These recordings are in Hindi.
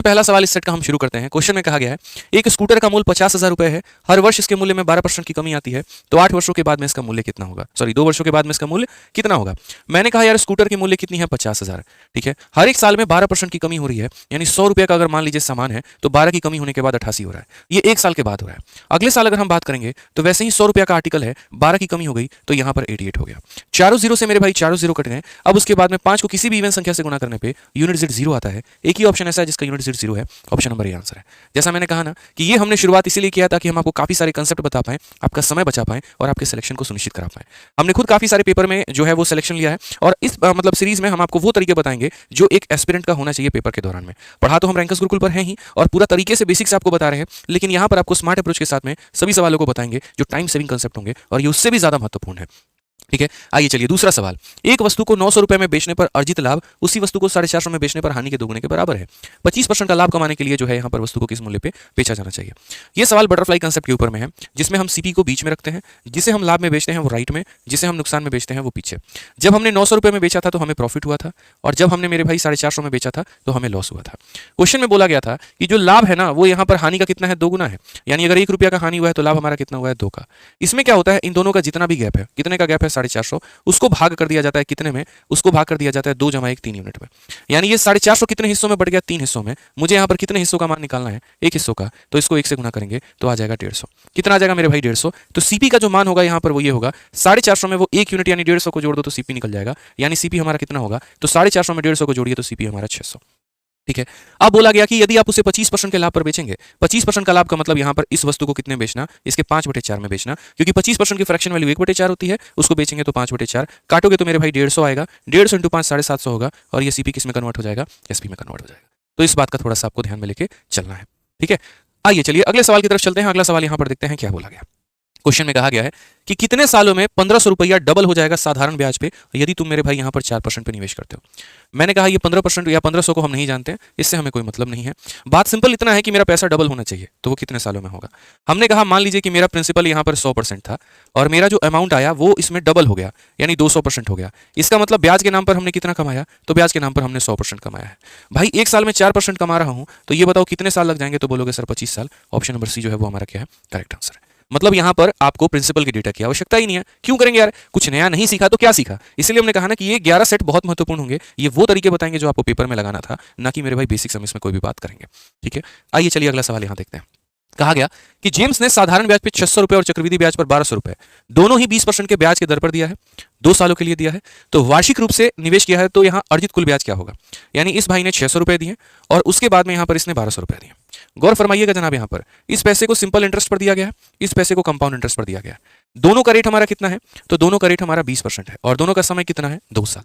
पहला सवाल इस सेट का हम शुरू करते हैं। क्वेश्चन में कहा गया है एक स्कूटर का मूल्य 50,000 रुपए है, हर वर्ष इसके मूल्य में 12% की कमी आती है, तो 8 वर्षों के बाद में इसका मूल्य कितना होगा? सॉरी 2 वर्षों के बाद में इसका मूल्य कितना होगा? मैंने कहा यार स्कूटर की मूल्य कितनी है? 50,000। ठीक है, हर एक साल में 12% की कमी हो रही है, यानी 100 रुपए का अगर मान लीजिए सामान है तो 12 की कमी होने के बाद 88 हो रहा है। ये एक साल के बाद हो रहा है। अगले साल अगर हम बात करेंगे तो वैसे ही 100 रुपया का आर्टिकल है, 12 की कमी हो गई तो यहाँ पर 88 हो गया। चारों जीरो से मेरे भाई चारों जीरो कट गए। अब उसके बाद में 5 को किसी भी इवन संख्या से गुणा करने पे यूनिट जेड जीरो आता है। एक ही ऑप्शन ऐसा है जिसका यूनिट जेड जीरो है, ऑप्शन नंबर ए आंसर है। जैसा मैंने कहा ना कि ये हमने शुरुआत इसीलिए किया ताकि हम आपको काफी सारे कंसेप्ट बता पाएं, आपका समय बचा पाएं और आपके सिलेक्शन को सुनिश्चित करा पाएं। हमने खुद काफी सारे पेपर में जो है वो सिलेक्शन लिया है और इस मतलब सीरीज में हम आपको वो तरीके बताएंगे जो एक एस्पिरेंट का होना चाहिए पेपर के दौरान में। पढ़ा तो हम रैंकर्स गुरुकुल पर हैं ही और पूरा तरीके से बेसिक से आपको बता रहे हैं, लेकिन यहाँ पर आपको स्मार्ट अप्रोच के साथ में सभी सवालों को बताएंगे जो टाइम सेविंग कंसेप्ट होंगे और ये उससे भी ज्यादा महत्वपूर्ण है। ठीक है, आइए चलिए दूसरा सवाल। एक वस्तु को 900 रुपए में बेचने पर अर्जित लाभ उसी वस्तु को 450 में बेचने पर हानि के दोगुने के बराबर है। 25% का लाभ कमाने के लिए जो है यहाँ पर वस्तु को किस मूल्य पे बेचा जाना चाहिए? ये सवाल बटरफ्लाई कंसेप्ट के ऊपर में है, जिसमें हम सीपी को बीच में रखते हैं, जिसे हम लाभ में बेचते हैं वो राइट में, जिसे हम नुकसान में बेचते हैं वो पीछे। जब हमने 900 रुपए में बेचा था तो हमें प्रॉफिट हुआ था और जब हमने मेरे भाई 450 में बेचा था तो हमें लॉस हुआ था। क्वेश्चन में बोला गया था कि जो लाभ है ना वो यहाँ पर हानि का कितना है? 2 गुना है। यानी अगर 1 रुपया का हानि हुआ है तो लाभ हमारा कितना हुआ है? 2 का। इसमें क्या होता है, इन दोनों का जितना भी गैप है, कितने का गैप है? 450, उसको भाग कर दिया जाता है कितने में? उसको भाग कर दिया जाता है 2 जमा 1 3 यूनिट में। यानी ये 450 कितने हिस्सों में बढ़ गया? 3 हिस्सों में। मुझे यहाँ पर कितने हिस्सों का मान निकालना है? 1 हिस्सों का, तो इसको 1 से गुना करेंगे तो आ जाएगा 150। कितना आ जाएगा मेरे भाई? 150। तो सीपी का जो मान होगा यहाँ पर वो ये होगा 450 में वो 1 यूनिट यानी 150 को जोड़ दो तो सीपी निकल जाएगा। यानी सीपी हमारा कितना होगा? तो 450 में 150 को जोड़िए तो सीपी हमारा 600। ठीक है, अब बोला गया कि यदि आप उसे 25% के लाभ पर बेचेंगे, 25% का लाभ का मतलब यहाँ पर इस वस्तु को कितने बेचना? इसके 5/4 में बेचना, क्योंकि 25% की फ्रैक्शन वैल्यू 1/4 होती है, उसको बेचेंगे तो 5/4 काटोगे तो मेरे भाई 150 आएगा, 150 इंटू 5 750 होगा और ये सीपी किस में कन्वर्ट हो जाएगा? एसपी में कन्वर्ट हो जाएगा। तो इस बात का थोड़ा सा आपको ध्यान में लेके चलना है। ठीक है, आइए चलिए अगले सवाल की तरफ चलते हैं। अगला सवाल यहाँ पर देखते हैं क्या बोला गया। क्वेश्चन में कहा गया है कि कितने सालों में 1500 रुपया डबल हो जाएगा साधारण ब्याज पे यदि तुम मेरे भाई यहाँ पर 4% पे निवेश करते हो? मैंने कहा ये 15% या 1500 को हम नहीं जानते हैं, इससे हमें कोई मतलब नहीं है। बात सिंपल इतना है कि मेरा पैसा डबल होना चाहिए, तो वो कितने सालों में होगा? हमने कहा मान लीजिए कि मेरा प्रिंसिपल यहाँ पर 100% था और मेरा जो अमाउंट आया वो इसमें डबल हो गया, यानी 200% हो गया। इसका मतलब ब्याज के नाम पर हमने कितना कमाया? तो ब्याज के नाम पर हमने 100% कमाया है। भाई एक साल में 4% कमा रहा हूँ, तो ये बताओ कितने साल लग जाएंगे? तो बोलोगे सर 25 साल। ऑप्शन नंबर सी जो है वो हमारा क्या है? करेक्ट आंसर है। मतलब यहां पर आपको प्रिंसिपल की डेटा की आवश्यकता ही नहीं है। क्यों करेंगे यार? कुछ नया नहीं सीखा तो क्या सीखा? इसलिए हमने कहा ना कि ये 11 सेट बहुत महत्वपूर्ण होंगे। ये वो तरीके बताएंगे जो आपको पेपर में लगाना था, ना कि मेरे भाई बेसिक हम इसमें कोई भी बात करेंगे। ठीक है, आइए चलिए अगला सवाल यहां देखते हैं। कहा गया कि जेम्स ने साधारण ब्याज पर 600 रुपए और चक्रवृद्धि ब्याज पर 1200 रुपए दोनों ही 20% के ब्याज के दर पर दिया है, 2 सालों के लिए दिया है। तो वार्षिक रूप से निवेश किया है तो यहाँ अर्जित कुल ब्याज क्या होगा? यानी इस भाई ने 600 रुपए दिए और उसके बाद में यहाँ पर इसने 1200 रुपए दिए। गौर फरमाइएगा जनाब, यहाँ पर इस पैसे को सिंपल इंटरेस्ट पर दिया गया है, इस पैसे को कंपाउंड इंटरेस्ट पर दिया गया है। दोनों का रेट हमारा कितना है? तो दोनों का रेट हमारा 20% है और दोनों का समय कितना है? 2 साल।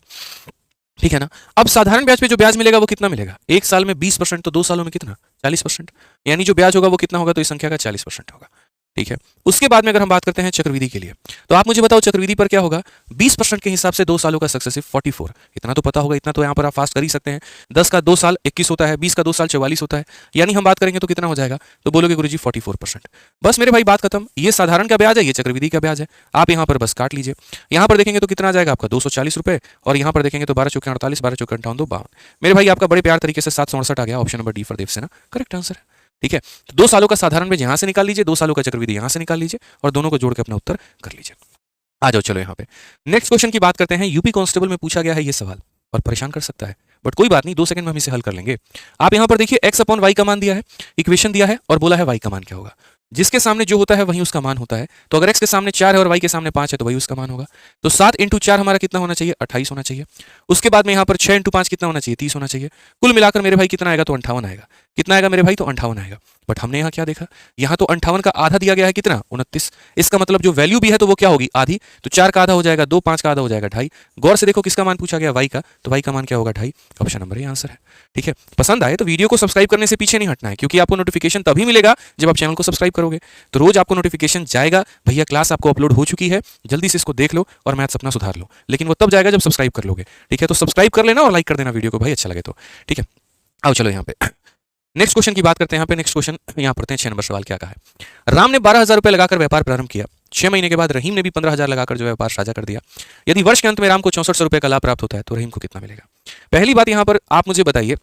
ठीक है ना। अब साधारण ब्याज पे जो ब्याज मिलेगा वो कितना मिलेगा? एक साल में 20%, तो 2 सालों में कितना? 40%। यानी जो ब्याज होगा वो कितना होगा? तो इस संख्या का 40% होगा। ठीक है, उसके बाद में अगर हम बात करते हैं चक्रवृद्धि के लिए, तो आप मुझे बताओ चक्रवृद्धि पर क्या होगा? 20% के हिसाब से 2 सालों का सक्सेसिव 44। इतना तो पता होगा, इतना तो यहाँ पर आप फास्ट कर ही सकते हैं। 10 का 2 साल 21 होता है, 20 का 2 साल 44 होता है। यानी हम बात करेंगे तो कितना हो जाएगा? तो बोलोगे गुरुजी 44%। बस मेरे भाई बात खत्म। ये साधारण का ब्याज है, ये चक्रवृद्धि का ब्याज है। आप यहाँ पर बस काट लीजिए। यहाँ पर देखेंगे तो कितना आ जाएगा आपका? 240 रुपए और यहाँ पर देखेंगे तो 12 चौके 48, 12 चौके 58, 52। मेरे भाई आपका बड़े प्यार तरीके से 768 आ गया। Option number D for Devsena correct answer है। ठीक है, तो 2 सालों का साधारण ब्याज यहां से निकाल लीजिए, 2 सालों का चक्रवृद्धि यहां से निकाल लीजिए और दोनों को जोड़ के अपना उत्तर कर लीजिए। आ जाओ चलो यहाँ पे नेक्स्ट क्वेश्चन की बात करते हैं। यूपी कांस्टेबल में पूछा गया है ये सवाल और परेशान कर सकता है, बट कोई बात नहीं, 2 सेकंड में हम इसे हल कर लेंगे। आप यहाँ पर देखिए x अपॉन वाई का मान दिया है, इक्वेशन दिया है और बोला है y का मान क्या होगा। जिसके सामने जो होता है वही उसका मान होता है। तो अगर x के सामने 4 है और y के सामने 5 है तो वही उसका मान होगा। तो 7 इंटू 4 हमारा कितना होना चाहिए? 28 होना चाहिए। उसके बाद में यहाँ पर 6 इंटू 5 कितना होना चाहिए? 30 होना चाहिए। कुल मिलाकर मेरे भाई कितना आएगा? तो 58 आएगा। कितना आएगा मेरे भाई? तो 58 आएगा। बट हमने यहाँ क्या देखा? यहाँ तो 58 का आधा दिया गया है, कितना? 29। इसका मतलब जो वैल्यू भी है तो वो क्या होगी? आधी। तो 4 का आधा हो जाएगा 2, 5 का आधा हो जाएगा 2.5। गौर से देखो किसका मान पूछा गया? y का। तो y का मान क्या होगा? 2.5। ऑप्शन नंबर ए आंसर है। ठीक है, पसंद आए तो वीडियो को सब्सक्राइब करने से पीछे नहीं हटना है, क्योंकि आपको नोटिफिकेशन तभी मिलेगा जब आप चैनल को सब्सक्राइब करोगे। तो रोज आपको नोटिफिकेशन जाएगा, भैया क्लास आपको अपलोड हो चुकी है, जल्दी से इसको देख लो और मैथ्स अपना सुधार लो। लेकिन वो तब जाएगा जब सब्सक्राइब कर लोगे। ठीक है, तो सब्सक्राइब कर लेना और लाइक कर देना वीडियो को भाई, अच्छा लगे तो। ठीक है, आओ चलो यहाँ पे नेक्स्ट क्वेश्चन की बात करते हैं। यहाँ पे नेक्स्ट क्वेश्चन यहाँ पढ़ते हैं। 6 नंबर सवाल क्या कहा है? राम ने 12,000 रुपए लगाकर व्यापार प्रारंभ किया। 6 महीने के बाद रहीम ने भी 15,000 लगाकर जो व्यापार साझा कर दिया। यदि वर्ष के अंत में राम को 6400 रुपए का लाभ प्राप्त होता है तो रहीम को कितना मिलेगा? पहली बात यहाँ पर आप मुझे बताइए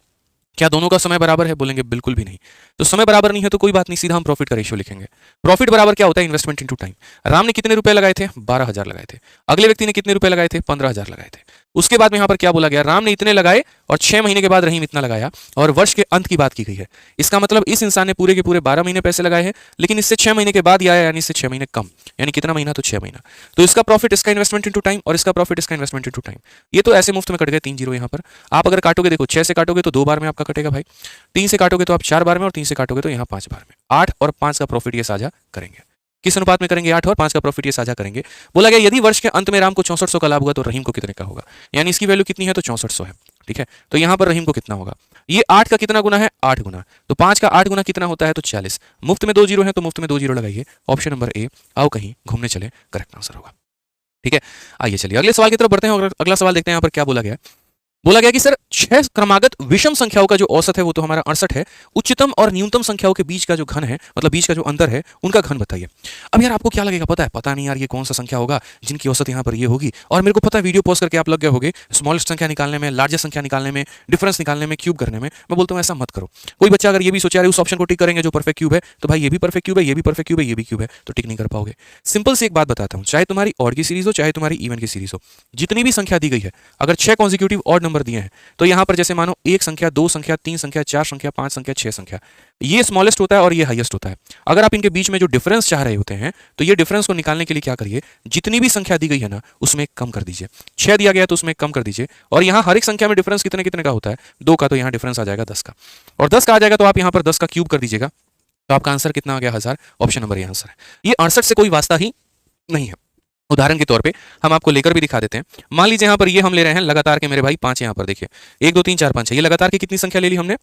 क्या दोनों का समय बराबर है? बोलेंगे बिल्कुल भी नहीं। तो समय बराबर नहीं है तो कोई बात नहीं, सीधा हम प्रॉफिट का रेशियो लिखेंगे। प्रॉफिट बराबर क्या होता है? Investment into time. राम ने कितने रुपए लगाए थे? 12,000 लगाए थे। अगले व्यक्ति ने कितने रुपए लगाए थे? 15,000 लगाए थे। उसके बाद में यहाँ पर क्या बोला गया? राम ने इतने लगाए और 6 महीने के बाद रहीम इतना लगाया, और वर्ष के अंत की बात की गई है। इसका मतलब इस इंसान ने पूरे के पूरे 12 महीने पैसे लगाए हैं, लेकिन इससे 6 महीने के बाद ही आया, यानी इससे 6 महीने कम। यानी कितना महीना? तो 6 महीना। तो इसका प्रॉफिट इसका इन्वेस्टमेंट इनटू टाइम, और इसका प्रॉफिट इसका इन्वेस्टमेंट इनटू टाइम। ये तो ऐसे मुफ्त में कट गए 3 जीरो यहाँ पर। आप अगर काटोगे, देखो 6 से काटोगे तो 2 बार में आपका कटेगा भाई, 3 से काटोगे तो आप 4 बार में, और 3 से काटोगे तो यहाँ 5 बार में। 8 और 5 का प्रॉफिट ये साझा करेंगे। किस अनुपात में करेंगे? 8 और 5 का प्रॉफिट ये साझा करेंगे। बोला गया यदि वर्ष के अंत में राम को 6400 का लाभ हुआ तो रहीम को कितने का होगा? यानी इसकी वैल्यू कितनी है? तो 6400 है। ठीक है, तो यहाँ पर रहीम को कितना होगा? ये 8 का कितना गुना है? 8 गुना। तो 5 का 8 गुना कितना होता है? तो 40। मुफ्त में 2 जीरो है तो मुफ्त में 2 जीरो लगाइए। ऑप्शन नंबर ए, आओ कहीं घूमने चले, करेक्ट आंसर होगा। ठीक है, आइए चलिए अगले सवाल की तरफ बढ़ते हैं। और अगला सवाल देखते हैं यहाँ पर क्या बोला गया है। बोला गया कि सर 6 क्रमागत विषम संख्याओं का जो औसत है वो तो हमारा 68 है, उच्चतम और न्यूनतम संख्याओं के बीच का जो घन है, मतलब बीच का जो अंतर है, उनका घन बताइए। अब यार आपको क्या लगेगा? पता है, पता नहीं यार ये कौन सा संख्या होगा जिनकी औसत यहाँ पर ये होगी। और मेरे को पता है वीडियो पॉज करके आप लग गए होगे स्मॉलेस्ट संख्या निकालने में, लार्जेस्ट संख्या निकालने में, डिफरेंस निकालने में, क्यूब करने में। मैं बोलता हूँ ऐसा मत करो। कोई बच्चा अगर ये भी सोचा रहे उस ऑप्शन को टिक करेंगे जो परफेक्ट क्यूब है, तो भाई ये भी परफेक्ट क्यूब है, ये भी परफेक्ट क्यूब है, ये भी क्यूब है, तो टिक नहीं कर पाओगे। सिंपल सी एक बात बताता हूँ, चाहे तुम्हारी ऑड की सीरीज हो चाहे तुम्हारी इवन की सीरीज हो, जितनी भी संख्या दी गई है, अगर 6 कॉन्जिक्यूटिव ऑड नंबर दिए हैं तो यहाँ पर जैसे मानो 1 संख्या, 2 संख्या, 3 संख्या, 4 संख्या, 5 संख्या, 6 संख्या, ये स्मॉलेस्ट होता है और ये हाईएस्ट होता है। अगर आप इनके बीच में जो डिफरेंस चाह रहे होते हैं तो ये डिफरेंस को निकालने के लिए क्या करिए? जितनी भी संख्या दी गई है ना उसमें कम कर दीजिए। 6 दिया गया तो उसमें कम कर दीजिए, और यहाँ हर एक संख्या में डिफरेंस कितने कितने का होता है? 2 का, तो यहाँ डिफरेंस आ जाएगा 10 का, और 10 का आ जाएगा तो आप यहाँ पर 10 का क्यूब कर दीजिएगा, तो आपका आंसर कितना आ गया? 1000। ऑप्शन नंबर ये आंसर है। ये 68 से कोई वास्ता ही नहीं है। उदाहरण के तौर पे हम आपको लेकर भी दिखा देते हैं। मान लीजिए यहाँ पर ये हम ले रहे हैं लगातार के मेरे भाई 5, यहाँ पर देखिए 1 2 3 4 5 है, ये लगातार की कितनी संख्या ले ली हमने?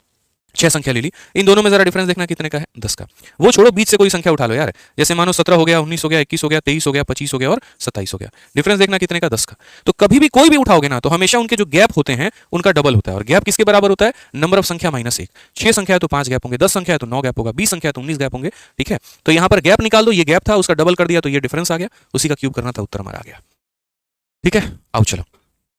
6 संख्या ले ली। इन दोनों में जरा डिफरेंस देखना कितने का है? 10 का। वो छोड़ो, बीच से कोई संख्या उठा लो यार, जैसे मानो 17 हो गया, 19 हो गया, 21 हो गया, 23 हो गया, 25 हो गया और 27 हो गया। डिफरेंस देखना कितने का? 10 का। तो कभी भी कोई भी उठाओगे ना तो हमेशा उनके जो गैप होते हैं उनका डबल होता है, और गैप किसके बराबर होता है? नंबर ऑफ संख्या माइनस 1। 6 संख्या है तो 5 गैप होंगे, 10 संख्या है तो 9 गैप होगा, 20 संख्या है तो 19 गैप होंगे। ठीक है, तो यहाँ पर गैप निकाल दो, ये गैप था, उसका डबल कर दिया तो ये डिफरेंस आ गया, उसी का क्यूब करना था, उत्तर हमारा आ गया। ठीक है, आओ चलो।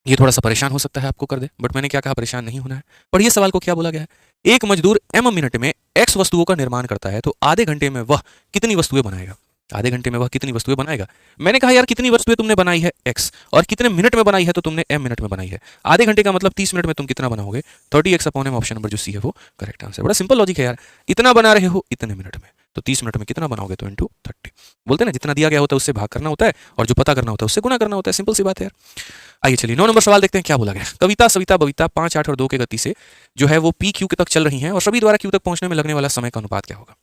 ये थोड़ा सा परेशान हो सकता है आपको कर दे, बट मैंने क्या कहा? परेशान नहीं होना है। पढ़िए सवाल को, क्या बोला गया है? एक मजदूर m मिनट में x वस्तुओं का निर्माण करता है तो आधे घंटे में वह कितनी वस्तुएं बनाएगा? आधे घंटे में वह कितनी वस्तुएं बनाएगा? मैंने कहा यार कितनी वस्तुएं तुमने बनाई है x, और कितने मिनट में बनाई है तो तुमने m मिनट में बनाई है। आधे घंटे का मतलब 30 मिनट में तुम कितना बनाओगे? 30x/m। ऑप्शन नंबर जो सी है वो करेक्ट आंसर। बड़ा सिंपल लॉजिक है यार, इतना बना रहे हो इतने मिनट में, तो 30 मिनट में कितना बनाओगे? तो इंटू 30। बोलते हैं ना, जितना दिया गया होता है उससे भाग करना होता है, और जो पता करना होता है उससे गुना करना होता है। सिंपल सी बात है यार। आइए चलिए 9 नंबर सवाल देखते हैं क्या बोला गया। कविता, सविता, बबीता 5 8 और 2 के गति से जो है वो पी क्यू तक चल रही हैं, और सभी द्वारा क्यू तक पहुंचने में लगने वाला समय का अनुपात क्या होगा?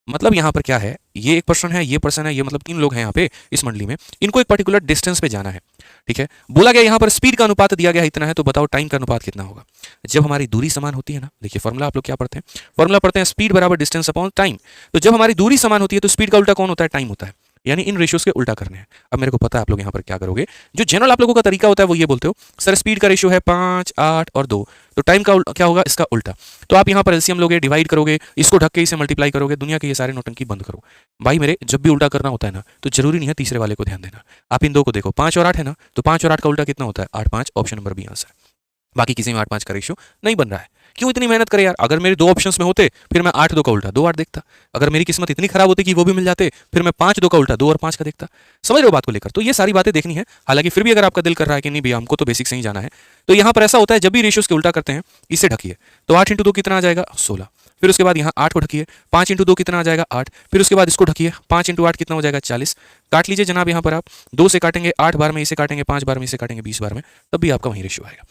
मतलब यहाँ पर क्या है, ये एक पर्सन है, ये पर्सन है, ये मतलब 3 लोग हैं यहाँ पे इस मंडली में, इनको एक पर्टिकुलर डिस्टेंस पे जाना है। ठीक है, बोला गया यहाँ पर स्पीड का अनुपात दिया गया है इतना है, तो बताओ टाइम का अनुपात कितना होगा? जब हमारी दूरी समान होती है ना, देखिए फॉर्मूला आप लोग क्या पढ़ते हैं? फॉर्मूला पढ़ते हैं स्पीड बराबर डिस्टेंस अपॉन टाइम। तो जब हमारी दूरी समान होती है तो स्पीड का उल्टा कौन होता है? टाइम होता है। यानी इन रेशियोज के उल्टा करने हैं। अब मेरे को पता है आप लोग यहाँ पर क्या करोगे, जो जनरल आप लोगों का तरीका होता है वो ये बोलते हो सर स्पीड का रेशियो है 5 8 और 2, तो टाइम का क्या होगा? इसका उल्टा। तो आप यहाँ पर एलसीएम लोगे, डिवाइड करोगे, इसको ढक के इसे मल्टीप्लाई करोगे, दुनिया के ये सारे नौटंकी बंद करो भाई मेरे। जब भी उल्टा करना होता है ना तो जरूरी नहीं है तीसरे वाले को ध्यान देना। आप इन दो को देखो, 5 और 8 है ना, तो 5 और 8 का उल्टा कितना होता है? 8 5। Option number B answer. बाकी किसी में 8 5 का रेशियो नहीं बन रहा है। क्यों इतनी मेहनत करे यार? अगर मेरे 2 ऑप्शंस में होते फिर मैं 8 2 का उल्टा 2 8 देखता। अगर मेरी किस्मत इतनी खराब होती कि वो भी मिल जाते फिर मैं 5 2 का उल्टा 2 और 5 का देखता। समझ रहे हो बात को लेकर? तो ये सारी बातें देखनी है। हालांकि फिर भी अगर आपका दिल कर रहा है कि नहीं भैया हमको तो बेसिक से ही जाना है, तो यहाँ पर ऐसा होता है जब भी रेशियोज के उल्टा करते हैं इसे ढकिए, तो 8 × 2 कितना आ जाएगा? 16। फिर उसके बाद यहाँ 8 को ढकिए, 5 × 2 कितना आ जाएगा? 8। फिर उसके बाद इसको ढकिए, 5 × 8 कितना हो जाएगा? 40। काट लीजिए जनाब, यहाँ पर आप 2 से काटेंगे 8 बार में, इसे काटेंगे 5 बार में, इसे काटेंगे 20 बार में, तब भी आपका वही रेशियो आएगा।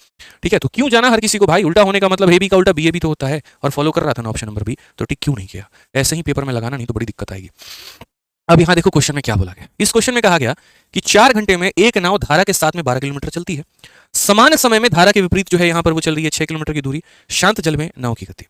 ठीक है, तो क्यों जाना हर किसी को भाई? उल्टा होने का मतलब ए बी का उल्टा बी ए बी तो होता है, और फॉलो कर रहा था ना ऑप्शन नंबर बी, तो टिक क्यों नहीं किया? ऐसे ही पेपर में लगाना, नहीं तो बड़ी दिक्कत आएगी। अब यहाँ देखो क्वेश्चन में क्या बोला गया। इस क्वेश्चन में कहा गया कि 4 घंटे में एक नाव धारा के साथ में 12 किलोमीटर चलती है। समान समय में धारा के विपरीत जो है यहाँ पर वो चल रही है 6 किलोमीटर की दूरी। शांत जल में नाव की गति।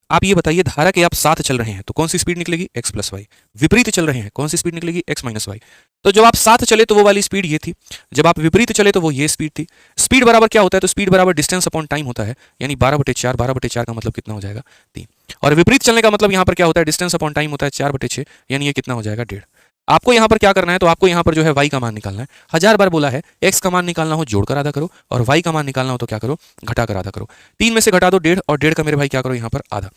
आप ये बताइए, धारा के आप साथ चल रहे हैं तो कौन सी स्पीड निकलेगी? x + y। विपरीत चल रहे हैं कौन सी स्पीड निकलेगी? x - y। तो जब आप साथ चले तो वो वाली स्पीड ये थी, जब आप विपरीत चले तो वो ये स्पीड थी। स्पीड बराबर क्या होता है? तो स्पीड बराबर डिस्टेंस अपॉन टाइम होता है, यानी 12/4। 12/4 का मतलब कितना हो जाएगा? 3। और विपरीत चलने का मतलब यहाँ पर क्या होता है? डिस्टेंस अपॉन टाइम होता है 4/6, यानी ये कितना हो जाएगा? 1.5। आपको यहाँ पर क्या करना है, तो आपको यहाँ पर जो है y का मान निकालना है। 1000 बार बोला है x का मान निकालना हो जोड़कर आधा करो, और y का मान निकालना हो तो क्या करो, घटाकर आधा करो। 3 में से घटा दो 1.5, और 1.5 का मेरे भाई क्या करो यहाँ पर आधा।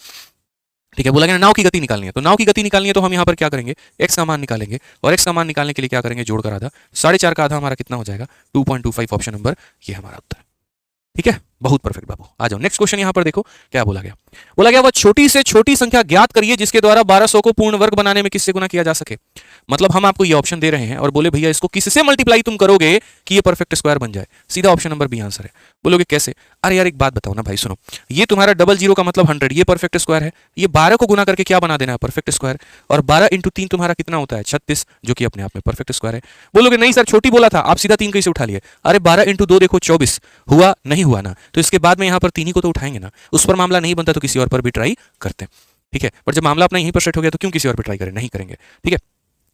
ठीक है, बोला गया नाव की गति निकालनी है, तो नाव की गति निकालनी है तो हम यहाँ पर क्या करेंगे, x का मान निकालेंगे, और x का मान निकालने के लिए क्या करेंगे, जोड़कर आधा। 4.5 का आधा हमारा कितना हो जाएगा, 2.25। ऑप्शन नंबर ये हमारा उत्तर। ठीक है, बहुत परफेक्ट बाबू। आ जाओ नेक्स्ट क्वेश्चन। यहाँ पर देखो क्या बोला गया, बोला गया वह छोटी से छोटी संख्या ज्ञात करिए जिसके द्वारा 1200 को पूर्ण वर्ग बनाने में किससे गुना किया जा सके। मतलब हम आपको ये ऑप्शन दे रहे हैं और बोले भैया इसको किससे मल्टीप्लाई तुम करोगे कि ये परफेक्ट स्क्वायर बन जाए। सीधा ऑप्शन नंबर बी आंसर है। बोलोगे कैसे, अरे यार एक बात बताओ ना भाई, सुनो, ये तुम्हारा 00 का मतलब 100, ये परफेक्ट स्क्वायर है। ये 12 को गुना करके क्या बना देना है, परफेक्ट स्क्वायर। और 12 इंटू 3 तुम्हारा कितना होता है, 36, जो कि अपने आप में परफेक्ट स्क्वायर है। बोलोगे नहीं सर छोटी बोला था, आप सीधा 3 कैसे उठा लिए। अरे 12 इंटू 2 देखो 24, हुआ नहीं हुआ ना, तो इसके बाद में यहाँ पर 3 ही को तो उठाएंगे ना। उस पर मामला नहीं बनता तो किसी और पर भी ट्राई करते हैं। ठीक है, पर जब मामला अपना यहीं पर सेट हो गया तो क्यों किसी और पर ट्राई करें, नहीं करेंगे। ठीक है,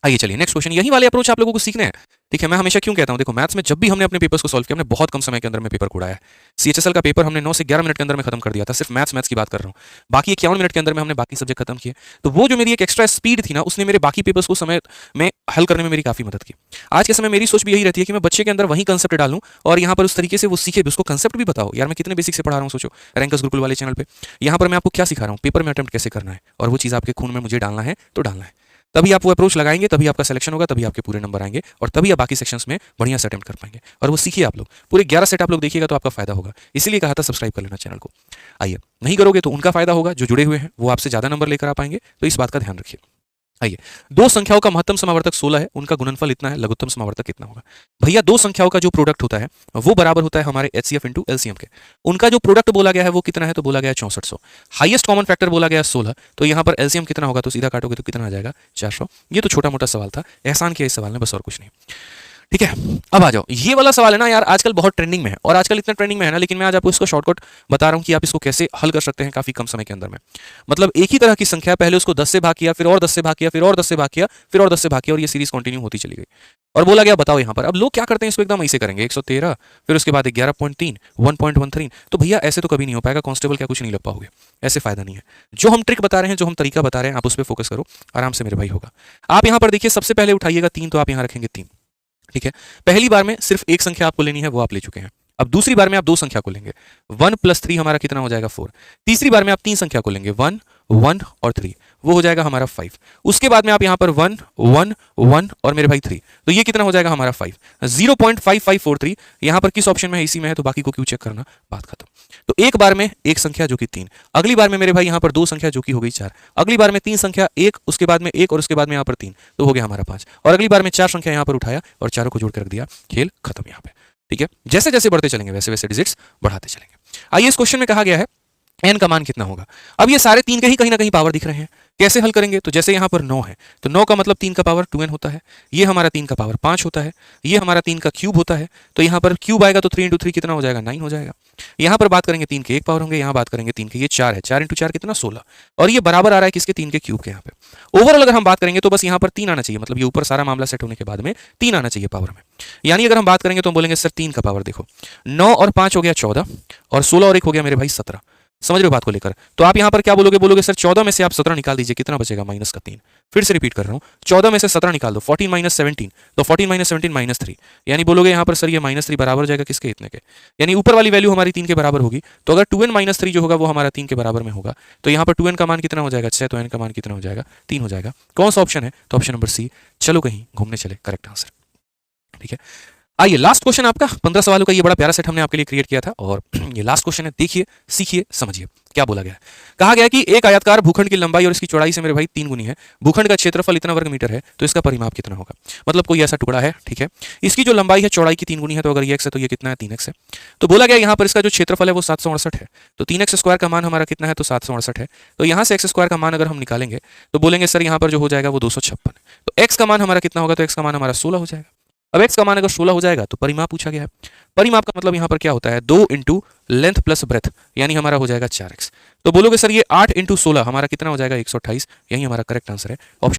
आइए चलिए नेक्स्ट क्वेश्चन। यही वाले अप्रोच आप लोगों को सीखने हैं। ठीक है, मैं हमेशा क्यों कहता हूं, देखो मैथ्स में जब भी हमने अपने पेपर्स को सॉल्व किया, हमने बहुत कम समय के अंदर में पेपर उड़ाया है। सीएचएसएल का पेपर हमने 9 से 11 मिनट के अंदर में खत्म कर दिया था, सिर्फ मैथ्स की बात कर रहा हूं। बाकी 51 मिनट के अंदर में हमने बाकी सब्जेक्ट खत्म किए। तो वो जो मेरी एक एक्स्ट्रा स्पीड थी ना, उसने मेरे बाकी पेपर्स को समय में हल करने में मेरी काफी मदद की। आज के समय मेरी सोच भी यही रहती है कि मैं बच्चे के अंदर वही कंसेप्ट डालूं और यहाँ पर उस तरीके से वो सीखे, उसको कंसेप्ट भी बताओ। यार मैं कितने बेसिक से पढ़ा रहा हूँ, सोचो रैंकर्स गुरुकुल वाले चैनल पे। यहाँ पर मैं आपको क्या सिखा रहा हूँ, पेपर में अटेम्प्ट कैसे करना है, और वो चीज़ आपके खून में मुझे डालना है तो डालना है। तभी आप वो अप्रोच लगाएंगे, तभी आपका सिलेक्शन होगा, तभी आपके पूरे नंबर आएंगे, और तभी आप बाकी सेक्शंस में बढ़िया से अटेम्प्ट कर पाएंगे। और वो सीखिए आप लोग, पूरे 11 सेट आप लोग देखिएगा तो आपका फायदा होगा। इसीलिए कहा था सब्सक्राइब कर लेना चैनल को। आइए, नहीं करोगे तो उनका फायदा होगा जो जुड़े हुए हैं, वो आपसे ज्यादा नंबर लेकर आ पाएंगे, तो इस बात का ध्यान रखिए। आइए, दो संख्याओं का महत्तम समावर्तक 16 है, उनका गुणनफल इतना है, लघुत्तम समावर्तक कितना होगा। भैया दो संख्याओं का जो प्रोडक्ट होता है वो बराबर होता है हमारे एचसीएफ इंटू एलसीएम के। उनका जो प्रोडक्ट बोला गया है वो कितना है, तो बोला गया है 6400। हाईएस्ट कॉमन फैक्टर बोला गया है 16, तो यहाँ पर एलसीएम कितना होगा, तो सीधा काटोगे तो कितना आ जाएगा, 400। ये तो छोटा मोटा सवाल था, एहसान किया इस सवाल ने, बस और कुछ नहीं। ठीक है, अब आ जाओ, ये वाला सवाल है ना यार, आजकल बहुत ट्रेंडिंग में है, और आजकल इतना ट्रेंडिंग में है ना, लेकिन मैं आज आपको इसको शॉर्टकट बता रहा हूँ कि आप इसको कैसे हल कर सकते हैं काफी कम समय के अंदर में। मतलब एक ही तरह की संख्या, पहले उसको 10 से भाग किया, फिर और 10 से भाग किया, फिर और 10 से भाग किया, फिर और 10 से भाग किया, और ये सीरीज कंटिन्यू होती चली गई। और बोला गया बताओ यहाँ पर, अब लोग क्या करते हैं, इसको एकदम ऐसे करेंगे 113, फिर उसके बाद 11.3, 1.13। तो भैया ऐसे तो कभी नहीं हो पाएगा, कांस्टेबल क्या कुछ नहीं लग पाओगे, ऐसे फायदा नहीं है। जो हम ट्रिक बता रहे हैं, जो हम तरीका बता रहे हैं, आप उस पर फोकस करो, आराम से मेरे भाई होगा। आप यहाँ पर देखिए, सबसे पहले उठाइएगा 3, तो आप यहाँ रखेंगे 3। ठीक है, पहली बार में सिर्फ एक संख्या आपको लेनी है, वो आप ले चुके हैं। अब दूसरी बार में आप दो संख्या को लेंगे, 1 + 3 हमारा कितना हो जाएगा, 4। तीसरी बार में आप 3 संख्या को लेंगे, 1, 1 और 3, वो हो जाएगा हमारा 5। उसके बाद में आप यहाँ पर 1, 1, 1 और मेरे भाई 3, तो ये कितना हो जाएगा हमारा 5। 0.5543 यहाँ पर किस ऑप्शन में है, इसी में है, तो बाकी को क्यों चेक करना, बात खत्म। तो एक बार में एक संख्या जो कि 3, अगली बार में मेरे भाई यहाँ पर दो संख्या जो कि हो गई 4, अगली बार में 3 संख्या 1, उसके बाद में 1 और उसके बाद में यहाँ पर 3, तो हो गया हमारा 5, और अगली बार में 4 संख्या यहाँ पर उठाया और चारों को जोड़ कर रख दिया, खेल खत्म यहाँ पे। ठीक है, जैसे जैसे बढ़ते चलेंगे वैसे वैसे डिजिट्स बढ़ाते चलेंगे। आइए, इस क्वेश्चन में कहा गया है n का मान कितना होगा। अब ये सारे 3 के ही कहीं ना कहीं पावर दिख रहे हैं, कैसे हल करेंगे, तो जैसे यहाँ पर 9 है, तो 9 का मतलब 3 का पावर 2n होता है, ये हमारा 3 का पावर 5 होता है, ये हमारा 3 का क्यूब होता है, तो यहाँ पर क्यूब आएगा तो 3 × 3 कितना हो जाएगा, 9 हो जाएगा। यहाँ पर बात करेंगे 3 के 1 पावर होंगे, यहाँ बात करेंगे 3 के, ये 4 है, 4 × 4 कितना 16, और ये बराबर आ रहा है किसके, 3 के क्यूब के। यहाँ पे ओवरऑल अगर हम बात करेंगे तो बस यहाँ पर 3 आना चाहिए, मतलब ये ऊपर सारा मामला सेट होने के बाद में 3 आना चाहिए पावर में। यानी अगर हम बात करेंगे तो हम बोलेंगे सर 3 का पावर देखो, 9 और 5 हो गया 14, और 16 और 1 हो गया मेरे भाई 17। समझ रहे हो बात को लेकर, तो आप यहाँ पर क्या बोलोगे, बोलोगे सर 14 में से आप 17 निकाल दीजिए, कितना बचेगा, -3। फिर से रिपीट कर रहा हूँ, 14 में से 17 निकाल दो, 14 - 17, तो 14 - 17 -3, यानी बोलोगे यहाँ पर सर ये -3 बराबर हो जाएगा किसके, इतने के, यानी ऊपर वाली वैल्यू हमारी 3 के बराबर होगी। तो अगर 2n - 3 जो होगा वो हमारा 3 के बराबर में होगा, तो यहाँ पर 2n का मान कितना हो जाएगा, 6, तो n का मान कितना हो जाएगा, 3 हो जाएगा। कौन सा ऑप्शन है, तो ऑप्शन नंबर सी। चलो कहीं घूमने चले, करेक्ट आंसर। ठीक है, आइए लास्ट क्वेश्चन आपका, 15 सवालों का ये बड़ा प्यारा सेट हमने आपके लिए क्रिएट किया था, और ये लास्ट क्वेश्चन है, देखिए सीखिए समझिए क्या बोला गया है। कहा गया कि एक आयताकार भूखंड की लंबाई और इसकी चौड़ाई से मेरे भाई 3 गुनी है, भूखंड का क्षेत्रफल इतना वर्ग मीटर है, तो इसका परिमाप कितना होगा। मतलब कोई ऐसा टुकड़ा है, ठीक है, इसकी जो लंबाई है चौड़ाई की 3 गुनी है, तो अगर ये x है तो ये कितना है, 3x है। तो बोला गया यहाँ पर इसका जो क्षेत्रफल है वो 768 है, तो 3x² का मान हमारा कितना है, तो 768 है। तो यहाँ से x² का मान अगर हम निकालेंगे तो बोलेंगे सर यहाँ पर जो हो जाएगा वो 256, तो x का मान हमारा कितना होगा, तो x का मान हमारा 16 हो जाएगा। अब x का मान अगर 16 हो जाएगा तो परिमाप पूछा गया है, परिमाप का मतलब यहाँ पर क्या होता है, 2 × लेंथ प्लस ब्रेथ, यानी हमारा हो जाएगा 4x। तो बोलोगे सर ये 8 × 16 हमारा कितना हो जाएगा, 128, यही हमारा करेक्ट आंसर है, ऑप्शन